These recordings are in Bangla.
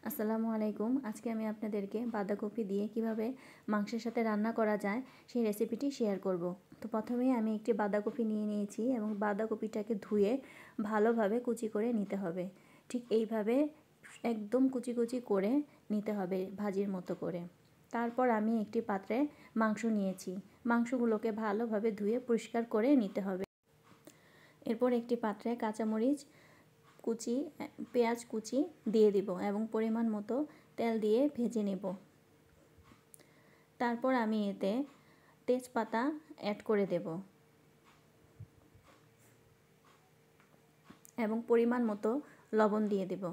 আসসালামু আলাইকুম। আজকে আমি আপনাদেরকে বাঁধাকপি দিয়ে কিভাবে মাংসের সাথে রান্না করা যায় সেই রেসিপিটি শেয়ার করব। তো প্রথমেই আমি একটি বাঁধাকপি নিয়ে নিয়েছি এবং বাঁধাকপিটাকে ধুয়ে ভালোভাবে কুচি করে নিতে হবে। ঠিক এইভাবে একদম কুচি কুচি করে নিতে হবে ভাজির মতো করে। তারপর আমি একটি পাত্রে মাংস নিয়েছি। মাংসগুলোকে ভালোভাবে ধুয়ে পরিষ্কার করে নিতে হবে। এরপর একটি পাত্রে কাঁচামরিচ কুচি, পেঁয়াজ কুচি দিয়ে দিব এবং পরিমাণ মতো তেল দিয়ে ভেজে নেব। তারপর আমি এতে তেজপাতা অ্যাড করে দেব এবং পরিমাণ মতো লবণ দিয়ে দেব।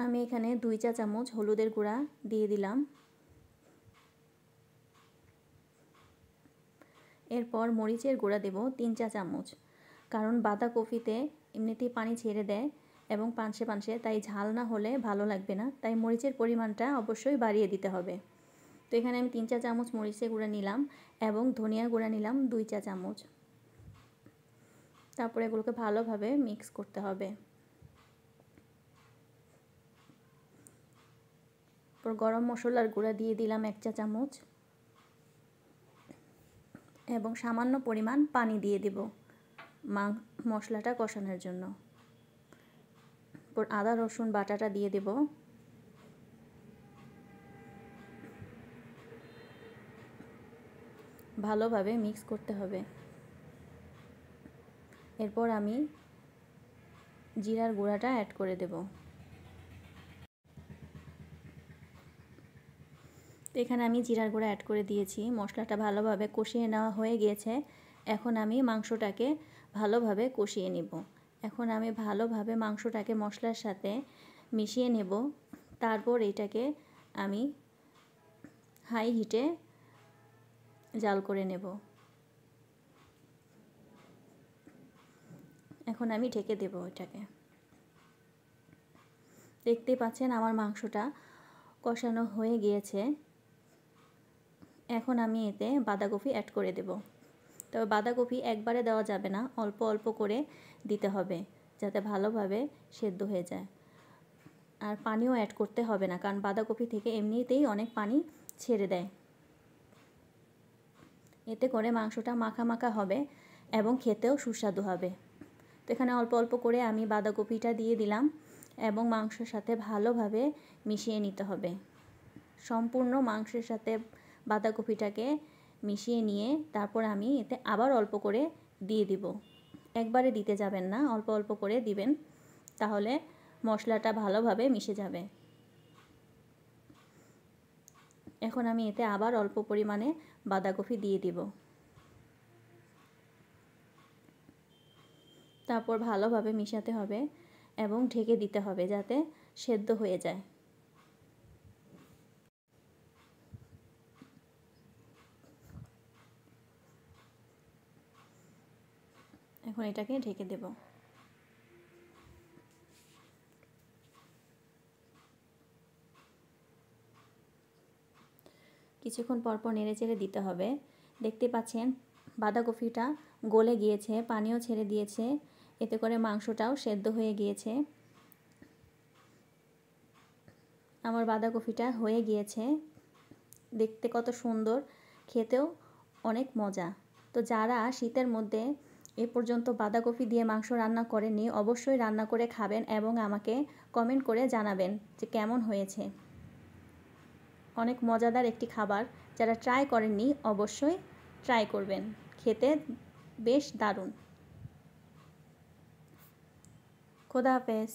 আমি এখানে 2 চা চামচ হলুদের গুঁড়া দিয়ে দিলাম। এরপর মরিচের গুঁড়া দেব 3 চা চামচ, কারণ বাঁধাকপিতে এমনিতেই পানি ছেড়ে দেয় এবং পানসে পানসে, তাই ঝাল না হলে ভালো লাগবে না, তাই মরিচের পরিমাণটা অবশ্যই বাড়িয়ে দিতে হবে। তো এখানে আমি 3 চা চামচ মরিচের গুঁড়া নিলাম এবং ধনিয়ার গুঁড়া নিলাম 2 চা চামচ। তারপরে এগুলোকে ভালোভাবে মিক্স করতে হবে। তারপর গরম মশলার গুঁড়া দিয়ে দিলাম 1 চা চামচ এবং সামান্য পরিমাণ পানি দিয়ে দেব মশলাটা কষানোর জন্য। তারপর আদা রসুন বাটাটা দিয়ে দেব। ভালোভাবে মিক্স করতে হবে। এরপর আমি জিরার গুঁড়াটা অ্যাড করে দেব। তো এখানে আমি জিরার গুঁড়া অ্যাড করে দিয়েছি। মশলাটা ভালোভাবে কষিয়ে নেওয়া হয়ে গিয়েছে। এখন আমি মাংসটাকে ভালোভাবে কষিয়ে নেব। এখন আমি ভালোভাবে মাংসটাকে মশলার সাথে মিশিয়ে নেব। তারপর এটাকে আমি হাই হিটে জাল করে নেব। এখন আমি ঢেকে দেব এটাকে। দেখতে পাচ্ছেন আমার মাংসটা কষানো হয়ে গিয়েছে। এখন আমি এতে বাঁধাকপি অ্যাড করে দেব। তবে বাঁধাকপি একবারে দেওয়া যাবে না, অল্প অল্প করে দিতে হবে যাতে ভালোভাবে সেদ্ধ হয়ে যায়। আর পানিও অ্যাড করতে হবে না, কারণ বাঁধাকপি থেকে এমনিতেই অনেক পানি ছেড়ে দেয়। এতে করে মাংসটা মাখা মাখা হবে এবং খেতেও সুস্বাদু হবে। তো এখানে অল্প অল্প করে আমি বাঁধাকপিটা দিয়ে দিলাম এবং মাংসের সাথে ভালোভাবে মিশিয়ে নিতে হবে। সম্পূর্ণ মাংসের সাথে বাঁধাকপিটাকে মিশিয়ে নিয়ে তারপর আমি এতে আবার অল্প করে দিয়ে দিব। একবারে দিতে যাবেন না, অল্প অল্প করে দিবেন, তাহলে মশলাটা ভালোভাবে মিশে যাবে। এখন আমি এতে আবার অল্প পরিমাণে বাঁধাকপি দিয়ে দিব। তারপর ভালোভাবে মিশাতে হবে এবং ঢেকে দিতে হবে যাতে সেদ্ধ হয়ে যায়। এখন এটাকে ঢেকে দেব। কিছুক্ষণ পরপর নেড়েচেড়ে দিতে হবে। দেখতে পাচ্ছেন বাঁধাকপিটা গলে গিয়েছে, পানিও ছেড়ে দিয়েছে, এতে করে মাংসটাও সেদ্ধ হয়ে গিয়েছে। আমার বাঁধাকপিটা হয়ে গিয়েছে। দেখতে কত সুন্দর, খেতেও অনেক মজা। তো যারা শীতের মধ্যে এ পর্যন্ত বাঁধাকপি দিয়ে মাংস রান্না করেননি, অবশ্যই রান্না করে খাবেন এবং আমাকে কমেন্ট করে জানাবেন যে কেমন হয়েছে। অনেক মজাদার একটি খাবার, যারা ট্রাই করেননি অবশ্যই ট্রাই করবেন, খেতে বেশ দারুণ। খোদা হাফেজ।